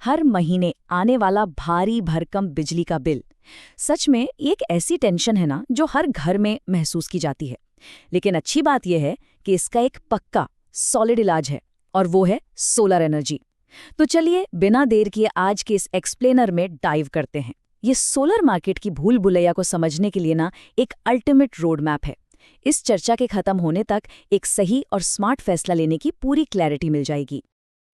हर महीने आने वाला भारी भरकम बिजली का बिल। सच में ये एक ऐसी टेंशन है ना जो हर घर में महसूस की जाती है। लेकिन अच्छी बात यह है कि इसका एक पक्का सॉलिड इलाज है, और वो है सोलर एनर्जी। तो चलिए बिना देर किए आज के इस एक्सप्लेनर में डाइव करते हैं। ये सोलर मार्केट की भूल भुलैया को समझने के लिए ना एक अल्टीमेट रोड मैप है। इस चर्चा के खत्म होने तक एक सही और स्मार्ट फैसला लेने की पूरी क्लैरिटी मिल जाएगी।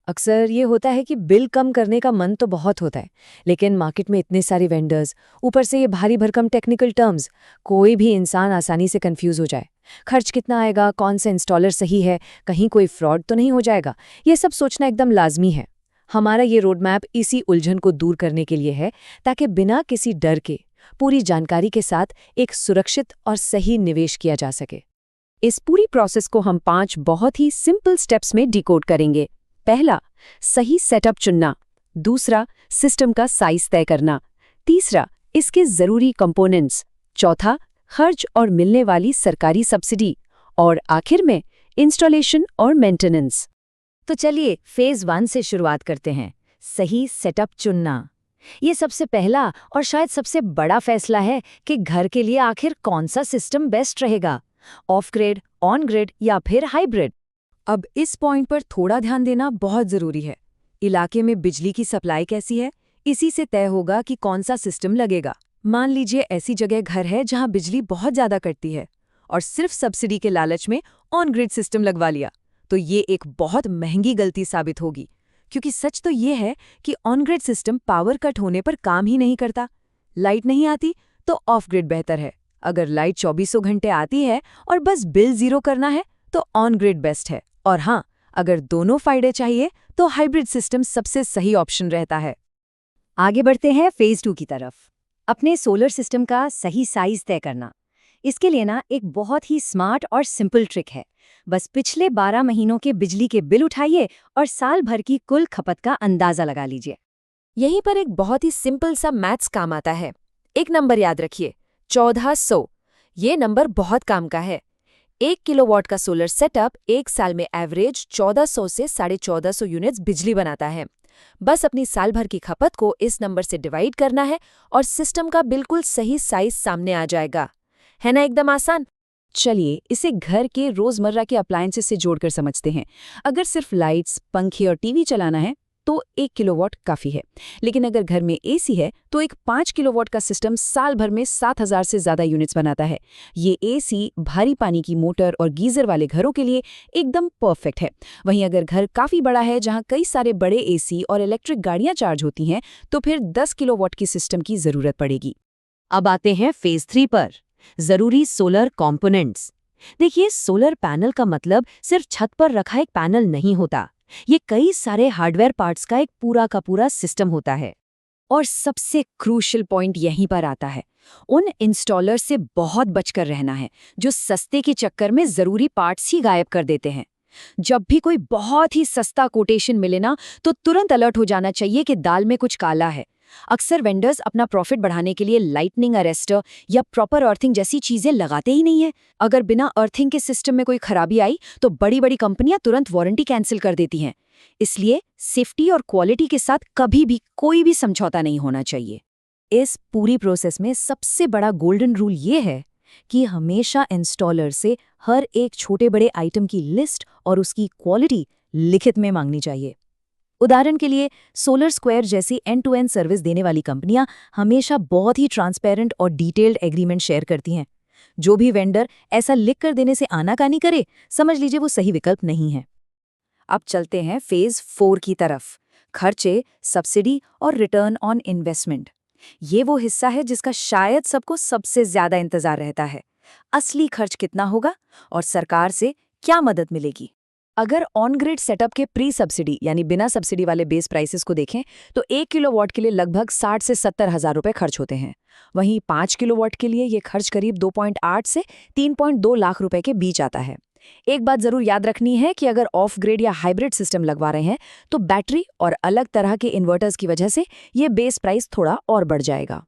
अक्सर ये होता है कि बिल कम करने का मन तो बहुत होता है, लेकिन मार्केट में इतने सारे वेंडर्स, ऊपर से ये भारी भरकम टेक्निकल टर्म्स, कोई भी इंसान आसानी से कंफ्यूज हो जाए। खर्च कितना आएगा, कौन सा इंस्टॉलर सही है, कहीं कोई फ्रॉड तो नहीं हो जाएगा, ये सब सोचना एकदम लाजमी है। हमारा ये रोड मैप इसी उलझन को दूर करने के लिए है, ताकि बिना किसी डर के पूरी जानकारी के साथ एक सुरक्षित और सही निवेश किया जा सके। इस पूरी प्रोसेस को हम 5 बहुत ही सिंपल स्टेप्स में डिकोड करेंगे। पहला, सही सेटअप चुनना। दूसरा, सिस्टम का साइज तय करना। तीसरा, इसके जरूरी कंपोनेंट्स। चौथा, खर्च और मिलने वाली सरकारी सब्सिडी। और आखिर में इंस्टॉलेशन और मेंटेनेंस। तो चलिए फेज 1 से शुरुआत करते हैं। सही सेटअप चुनना। ये सबसे पहला और शायद सबसे बड़ा फैसला है कि घर के लिए आखिर कौन सा सिस्टम बेस्ट रहेगा, ऑफ ग्रिड, ऑन ग्रिड या फिर हाइब्रिड। अब इस पॉइंट पर थोड़ा ध्यान देना बहुत जरूरी है। इलाके में बिजली की सप्लाई कैसी है, इसी से तय होगा कि कौन सा सिस्टम लगेगा। मान लीजिए ऐसी जगह घर है जहां बिजली बहुत ज्यादा कटती है और सिर्फ सब्सिडी के लालच में ऑन ग्रिड सिस्टम लगवा लिया, तो ये एक बहुत महंगी गलती साबित होगी। क्योंकि सच तो ये है कि on grid system power cut होने पर काम ही नहीं करता। लाइट नहीं आती तो ऑफ ग्रिड बेहतर है। अगर लाइट 24 घंटे आती है और बस बिल जीरो करना है तो ऑन ग्रिड बेस्ट है। और हाँ, अगर दोनों फायदे चाहिए तो हाइब्रिड सिस्टम सबसे सही ऑप्शन रहता है। आगे बढ़ते हैं फेज 2 की तरफ। अपने सोलर सिस्टम का सही साइज तय करना। इसके लिए ना एक बहुत ही स्मार्ट और सिंपल ट्रिक है। बस पिछले 12 महीनों के बिजली के बिल उठाइए और साल भर की कुल खपत का अंदाजा लगा लीजिए। यहीं पर एक बहुत ही सिंपल सा मैथ्स काम आता है। एक नंबर याद रखिए, 1400। ये नंबर बहुत काम का है। 1 किलोवाट का सोलर सेटअप एक साल में एवरेज 1400 से 1450 यूनिट्स बिजली बनाता है। बस अपनी साल भर की खपत को इस नंबर से डिवाइड करना है और सिस्टम का बिल्कुल सही साइज सामने आ जाएगा। है ना एकदम आसान। चलिए इसे घर के रोजमर्रा के अप्लायंसेस से जोड़कर समझते हैं। अगर सिर्फ लाइट्स, पंखे और टीवी चलाना है तो 1 किलोवाट काफ़ी है। लेकिन अगर घर में एसी है तो एक 5 किलोवाट का सिस्टम साल भर में 7000 से ज़्यादा यूनिट्स बनाता है। ये एसी भारी पानी की मोटर और गीजर वाले घरों के लिए एकदम परफेक्ट है। वहीं अगर घर काफ़ी बड़ा है जहां कई सारे बड़े एसी और इलेक्ट्रिक गाड़ियां चार्ज होती हैं तो फिर 10 किलोवाट की सिस्टम की ज़रूरत पड़ेगी। अब आते हैं फेज 3 पर, जरूरी सोलर कंपोनेंट्स। देखिए, सोलर पैनल का मतलब सिर्फ छत पर रखा एक पैनल नहीं होता। ये कई सारे हार्डवेयर पार्ट्स का एक पूरा का पूरा सिस्टम होता है। और सबसे क्रूशियल पॉइंट यहीं पर आता है। उन इंस्टॉलर से बहुत बचकर रहना है जो सस्ते के चक्कर में जरूरी पार्ट्स ही गायब कर देते हैं। जब भी कोई बहुत ही सस्ता कोटेशन मिले ना, तो तुरंत अलर्ट हो जाना चाहिए कि दाल में कुछ काला है। अक्सर वेंडर्स अपना प्रॉफिट बढ़ाने के लिए लाइटनिंग अरेस्टर या प्रॉपर अर्थिंग जैसी चीजें लगाते ही नहीं है। अगर बिना अर्थिंग के सिस्टम में कोई खराबी आई तो बड़ी बड़ी कंपनियां तुरंत वारंटी कैंसिल कर देती हैं। इसलिए सेफ्टी और क्वालिटी के साथ कभी भी कोई भी समझौता नहीं होना चाहिए। इस पूरी प्रोसेस में सबसे बड़ा गोल्डन रूल ये है कि हमेशा इंस्टॉलर से हर एक छोटे बड़े आइटम की लिस्ट और उसकी क्वालिटी लिखित में मांगनी चाहिए। उदाहरण के लिए सोलर स्क्वायर जैसी एंड टू एंड सर्विस देने वाली कंपनियां हमेशा बहुत ही ट्रांसपेरेंट और डिटेल्ड एग्रीमेंट शेयर करती हैं। जो भी वेंडर ऐसा लिख कर देने से आनाकानी करे, समझ लीजिए वो सही विकल्प नहीं है। अब चलते हैं फेज 4 की तरफ। खर्चे, सब्सिडी और रिटर्न ऑन इन्वेस्टमेंट। ये वो हिस्सा है जिसका शायद सबको सबसे ज्यादा इंतजार रहता है। असली खर्च कितना होगा और सरकार से क्या मदद मिलेगी। अगर ऑन ग्रिड सेटअप के प्री सब्सिडी यानी बिना सब्सिडी वाले बेस प्राइसेस को देखें तो 1 किलोवाट के लिए लगभग 60 से 70 हज़ार रुपए खर्च होते हैं। वहीं 5 किलोवाट के लिए ये खर्च करीब 2.8 से 3.2 लाख रुपए के बीच आता है। एक बात जरूर याद रखनी है कि अगर ऑफ ग्रिड या हाइब्रिड सिस्टम लगवा रहे हैं तो बैटरी और अलग तरह के इन्वर्टर्स की वजह से ये बेस प्राइस थोड़ा और बढ़ जाएगा।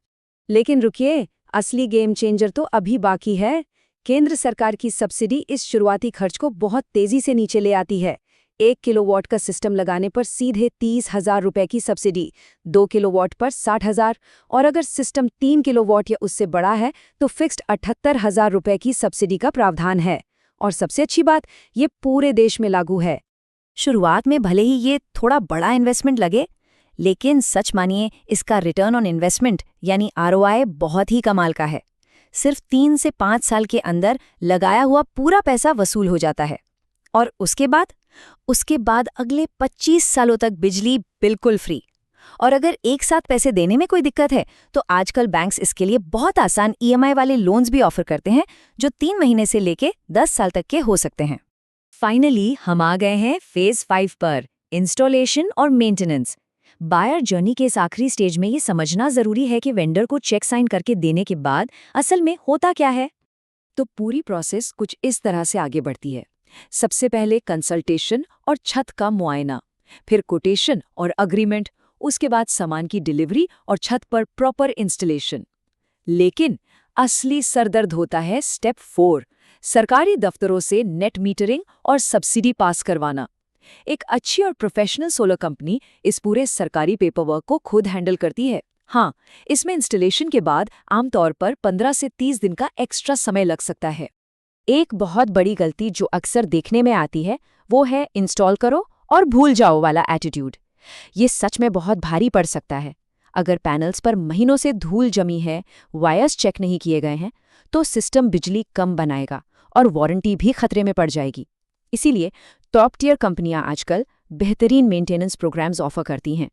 लेकिन रुकिए, असली गेम चेंजर तो अभी बाकी है। केंद्र सरकार की सब्सिडी इस शुरुआती खर्च को बहुत तेजी से नीचे ले आती है। 1 किलोवाट का सिस्टम लगाने पर सीधे 30,000 रुपए की सब्सिडी, 2 किलोवाट पर 60,000 और अगर सिस्टम 3 किलोवाट या उससे बड़ा है तो फिक्स्ड 78,000 रुपए की सब्सिडी का प्रावधान है। और सबसे अच्छी बात, ये पूरे देश में लागू है। शुरुआत में भले ही ये थोड़ा बड़ा इन्वेस्टमेंट लगे, लेकिन सच मानिए इसका रिटर्न ऑन इन्वेस्टमेंट यानी ROI बहुत ही कमाल का है। सिर्फ 3 से 5 साल के अंदर लगाया हुआ पूरा पैसा वसूल हो जाता है। और उसके बाद अगले 25 सालों तक बिजली बिल्कुल फ्री। और अगर एक साथ पैसे देने में कोई दिक्कत है तो आजकल बैंक्स इसके लिए बहुत आसान EMI वाले लोन्स भी ऑफर करते हैं, जो 3 महीने से लेके 10 साल तक के हो सकते हैं। फाइनली हम आ गए हैं फेज 5 पर, इंस्टॉलेशन और मेंटेनेंस। बायर जर्नी के इस आखिरी स्टेज में ये समझना जरूरी है कि वेंडर को चेक साइन करके देने के बाद असल में होता क्या है। तो पूरी प्रोसेस कुछ इस तरह से आगे बढ़ती है। सबसे पहले कंसल्टेशन और छत का मुआयना, फिर कोटेशन और अग्रीमेंट, उसके बाद सामान की डिलीवरी और छत पर प्रॉपर इंस्टॉलेशन। लेकिन असली सरदर्द होता है स्टेप 4, सरकारी दफ्तरों से नेट मीटरिंग और सब्सिडी पास करवाना। एक अच्छी और प्रोफेशनल सोलर कंपनी इस पूरे सरकारी पेपरवर्क को खुद हैंडल करती है। हाँ, इसमें इंस्टॉलेशन के बाद आमतौर पर 15 से 30 दिन का एक्स्ट्रा समय लग सकता है। एक बहुत बड़ी गलती जो अक्सर देखने में आती है वो है इंस्टॉल करो और भूल जाओ वाला एटीट्यूड। ये सच में बहुत भारी पड़ सकता है। अगर पैनल्स पर महीनों से धूल जमी है, वायर्स चेक नहीं किए गए हैं, तो सिस्टम बिजली कम बनाएगा और वारंटी भी खतरे में पड़ जाएगी। इसीलिए टॉप टियर कंपनियां आजकल बेहतरीन मेंटेनेंस प्रोग्राम्स ऑफर करती हैं।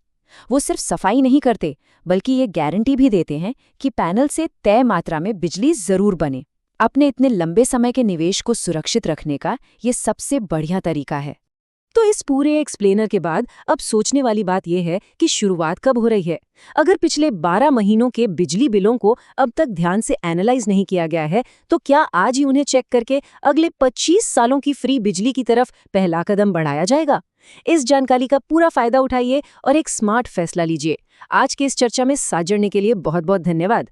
वो सिर्फ सफाई नहीं करते, बल्कि ये गारंटी भी देते हैं कि पैनल से तय मात्रा में बिजली जरूर बने। अपने इतने लंबे समय के निवेश को सुरक्षित रखने का ये सबसे बढ़िया तरीका है। तो इस पूरे एक्सप्लेनर के बाद अब सोचने वाली बात यह है कि शुरुआत कब हो रही है। अगर पिछले 12 महीनों के बिजली बिलों को अब तक ध्यान से एनालाइज नहीं किया गया है, तो क्या आज ही उन्हें चेक करके अगले 25 सालों की फ्री बिजली की तरफ पहला कदम बढ़ाया जाएगा? इस जानकारी का पूरा फायदा उठाइए और एक स्मार्ट फैसला लीजिए। आज के इस चर्चा में साथ जुड़ने के लिए बहुत बहुत धन्यवाद।